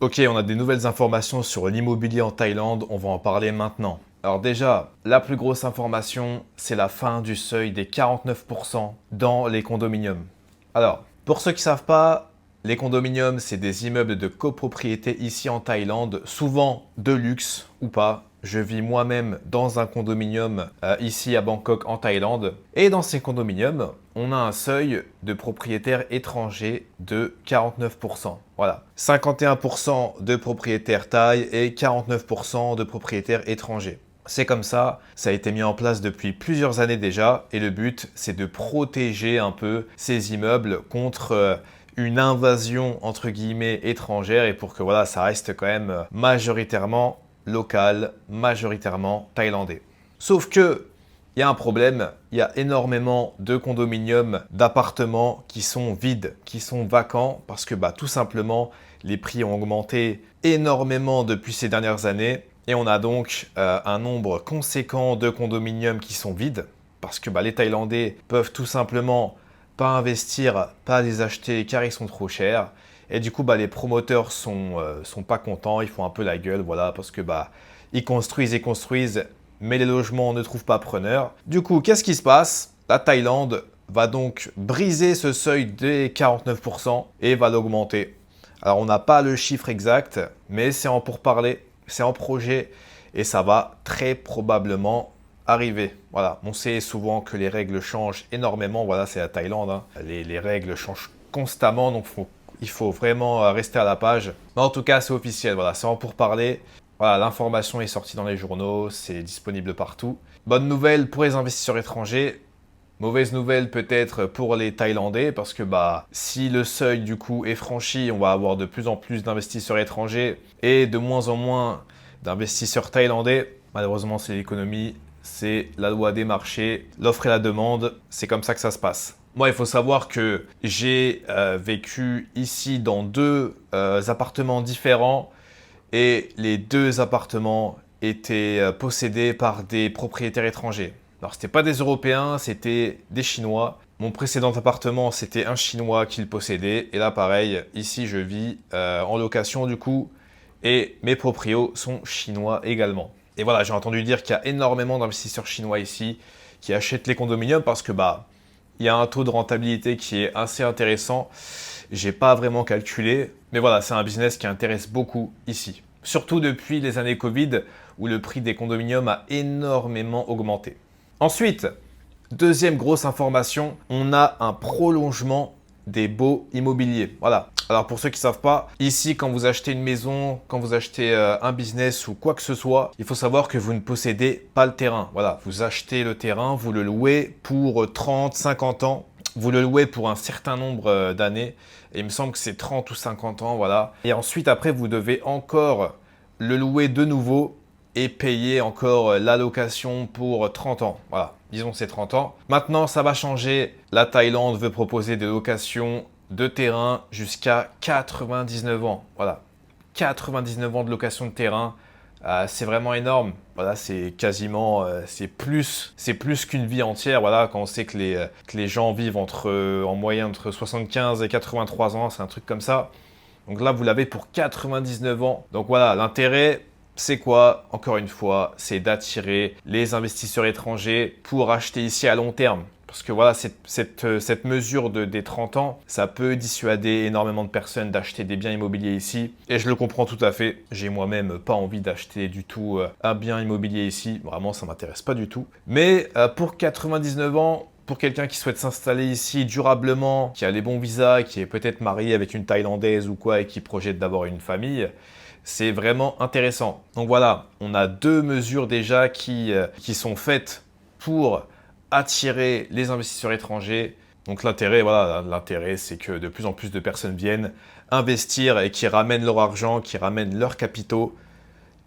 Ok, on a des nouvelles informations sur l'immobilier en Thaïlande, on va en parler maintenant. Alors déjà, la plus grosse information, c'est la fin du seuil des 49% dans les condominiums. Alors, pour ceux qui ne savent pas, les condominiums, c'est des immeubles de copropriété ici en Thaïlande, souvent de luxe ou pas. Je vis moi-même dans un condominium ici à Bangkok en Thaïlande. Et dans ces condominiums, on a un seuil de propriétaires étrangers de 49%. Voilà. 51% de propriétaires thaïs et 49% de propriétaires étrangers. C'est comme ça a été mis en place depuis plusieurs années déjà et le but c'est de protéger un peu ces immeubles contre une invasion entre guillemets étrangère et pour que voilà, ça reste quand même majoritairement local, majoritairement thaïlandais. Sauf que il y a un problème, il y a énormément de condominiums, d'appartements qui sont vides, qui sont vacants parce que tout simplement les prix ont augmenté énormément depuis ces dernières années. Et on a donc un nombre conséquent de condominiums qui sont vides parce que les Thaïlandais peuvent tout simplement pas investir, pas les acheter car ils sont trop chers. Et du coup, les promoteurs sont pas contents, ils font un peu la gueule, voilà, parce que ils construisent et construisent, mais les logements ne trouvent pas preneur. Du coup, qu'est-ce qui se passe? La Thaïlande va donc briser ce seuil des 49% et va l'augmenter. Alors, on n'a pas le chiffre exact, mais c'est en pourparlers. C'est en projet et ça va très probablement arriver. Voilà, on sait souvent que les règles changent énormément. Voilà, c'est la Thaïlande. Hein. Les règles changent constamment, donc il faut vraiment rester à la page. Mais en tout cas, c'est officiel. Voilà, c'est en pourparlers. Voilà, l'information est sortie dans les journaux, c'est disponible partout. Bonne nouvelle pour les investisseurs étrangers. Mauvaise nouvelle peut-être pour les Thaïlandais parce que si le seuil du coup est franchi, on va avoir de plus en plus d'investisseurs étrangers et de moins en moins d'investisseurs thaïlandais. Malheureusement, c'est l'économie, c'est la loi des marchés, l'offre et la demande, c'est comme ça que ça se passe. Moi, il faut savoir que j'ai vécu ici dans deux appartements différents et les deux appartements étaient possédés par des propriétaires étrangers. Alors, c'était pas des Européens, c'était des Chinois. Mon précédent appartement, c'était un Chinois qui le possédait. Et là, pareil, ici, je vis en location du coup. Et mes proprios sont chinois également. Et voilà, j'ai entendu dire qu'il y a énormément d'investisseurs chinois ici qui achètent les condominiums parce que il y a un taux de rentabilité qui est assez intéressant. J'ai pas vraiment calculé, mais voilà, c'est un business qui intéresse beaucoup ici. Surtout depuis les années Covid où le prix des condominiums a énormément augmenté. Ensuite, deuxième grosse information, on a un prolongement des baux immobiliers. Voilà. Alors pour ceux qui ne savent pas, ici quand vous achetez une maison, quand vous achetez un business ou quoi que ce soit, il faut savoir que vous ne possédez pas le terrain. Voilà, vous achetez le terrain, vous le louez pour 30, 50 ans. Vous le louez pour un certain nombre d'années. Et il me semble que c'est 30 ou 50 ans, voilà. Et ensuite, après, vous devez encore le louer de nouveau et payer encore la location pour 30 ans. Voilà, disons c'est 30 ans. Maintenant, ça va changer. La Thaïlande veut proposer des locations de terrain jusqu'à 99 ans. Voilà, 99 ans de location de terrain. C'est vraiment énorme. Voilà, c'est quasiment, c'est plus qu'une vie entière. Voilà, quand on sait que les gens vivent en moyenne entre 75 et 83 ans, c'est un truc comme ça. Donc là, vous l'avez pour 99 ans. Donc voilà, l'intérêt, c'est quoi? Encore une fois, c'est d'attirer les investisseurs étrangers pour acheter ici à long terme. Parce que voilà, cette mesure des 30 ans, ça peut dissuader énormément de personnes d'acheter des biens immobiliers ici. Et je le comprends tout à fait. J'ai moi-même pas envie d'acheter du tout un bien immobilier ici. Vraiment, ça m'intéresse pas du tout. Mais pour 99 ans, pour quelqu'un qui souhaite s'installer ici durablement, qui a les bons visas, qui est peut-être marié avec une Thaïlandaise ou quoi et qui projette d'avoir une famille, c'est vraiment intéressant. Donc voilà, on a deux mesures déjà qui sont faites pour attirer les investisseurs étrangers. Donc l'intérêt, voilà, l'intérêt, c'est que de plus en plus de personnes viennent investir et qui ramènent leur argent, qui ramènent leurs capitaux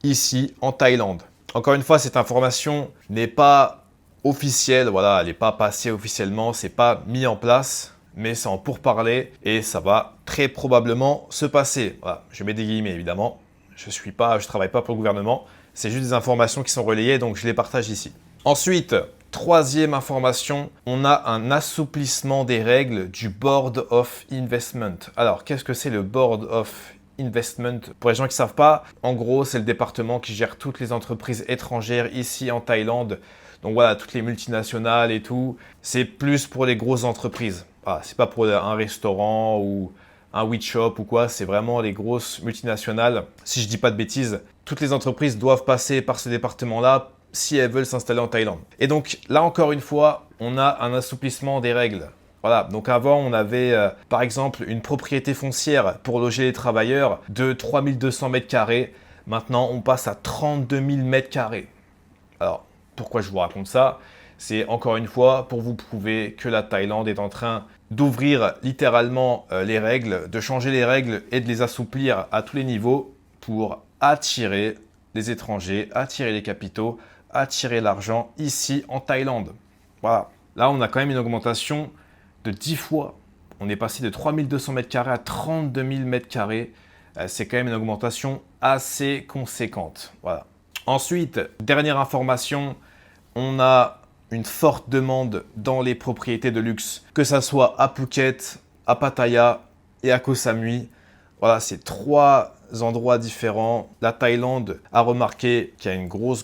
ici en Thaïlande. Encore une fois, cette information n'est pas officielle, voilà, elle n'est pas passée officiellement, c'est pas mis en place, mais c'est en pourparlers et ça va très probablement se passer. Voilà, je mets des guillemets évidemment. Je travaille pas pour le gouvernement, c'est juste des informations qui sont relayées, donc je les partage ici. Ensuite, troisième information, on a un assouplissement des règles du Board of Investment. Alors, qu'est-ce que c'est le Board of Investment. Pour les gens qui ne savent pas, en gros, c'est le département qui gère toutes les entreprises étrangères ici en Thaïlande. Donc voilà, toutes les multinationales et tout. C'est plus pour les grosses entreprises. Voilà, c'est pas pour un restaurant ou un weed shop ou quoi. C'est vraiment les grosses multinationales. Si je dis pas de bêtises, toutes les entreprises doivent passer par ce département-là si elles veulent s'installer en Thaïlande. Et donc là, encore une fois, on a un assouplissement des règles. Voilà, donc avant, on avait par exemple une propriété foncière pour loger les travailleurs de 3200 mètres carrés. Maintenant, on passe à 32 000 mètres carrés. Alors, pourquoi je vous raconte ça? C'est encore une fois pour vous prouver que la Thaïlande est en train d'ouvrir littéralement les règles, de changer les règles et de les assouplir à tous les niveaux pour attirer les étrangers, attirer les capitaux, attirer l'argent ici en Thaïlande. Voilà, là on a quand même une augmentation de 10 fois. On est passé de 3200 mètres carrés à 32 000 mètres carrés. C'est quand même une augmentation assez conséquente. Voilà. Ensuite, dernière information, on a une forte demande dans les propriétés de luxe, que ça soit à Phuket, à Pattaya et à Koh Samui. Voilà, c'est 3 endroits différents. La Thaïlande a remarqué qu'il y a une grosse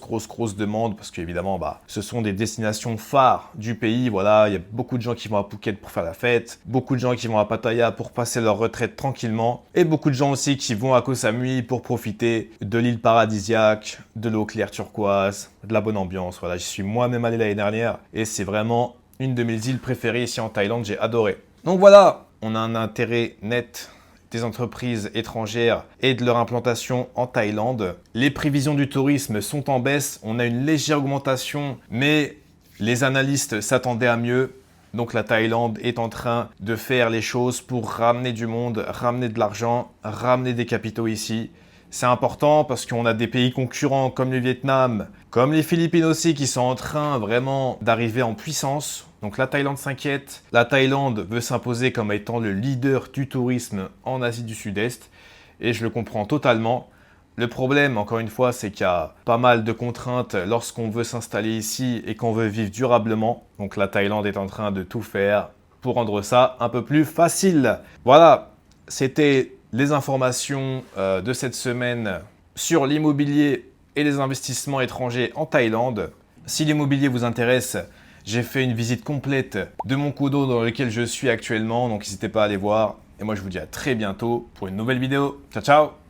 demande parce qu'évidemment, ce sont des destinations phares du pays. Voilà, il y a beaucoup de gens qui vont à Phuket pour faire la fête, beaucoup de gens qui vont à Pattaya pour passer leur retraite tranquillement et beaucoup de gens aussi qui vont à Koh Samui pour profiter de l'île paradisiaque, de l'eau claire turquoise, de la bonne ambiance. Voilà, j'y suis moi-même allé l'année dernière et c'est vraiment une de mes îles préférées ici en Thaïlande. J'ai adoré. Donc voilà, on a un intérêt net des entreprises étrangères et de leur implantation en Thaïlande. Les prévisions du tourisme sont en baisse, on a une légère augmentation, mais les analystes s'attendaient à mieux. Donc la Thaïlande est en train de faire les choses pour ramener du monde, ramener de l'argent, ramener des capitaux ici. C'est important parce qu'on a des pays concurrents comme le Vietnam, comme les Philippines aussi qui sont en train vraiment d'arriver en puissance. Donc la Thaïlande s'inquiète. La Thaïlande veut s'imposer comme étant le leader du tourisme en Asie du Sud-Est. Et je le comprends totalement. Le problème, encore une fois, c'est qu'il y a pas mal de contraintes lorsqu'on veut s'installer ici et qu'on veut vivre durablement. Donc la Thaïlande est en train de tout faire pour rendre ça un peu plus facile. Voilà, c'était les informations de cette semaine sur l'immobilier et les investissements étrangers en Thaïlande. Si l'immobilier vous intéresse, j'ai fait une visite complète de mon condo dans lequel je suis actuellement, donc n'hésitez pas à aller voir. Et moi je vous dis à très bientôt pour une nouvelle vidéo. Ciao ciao!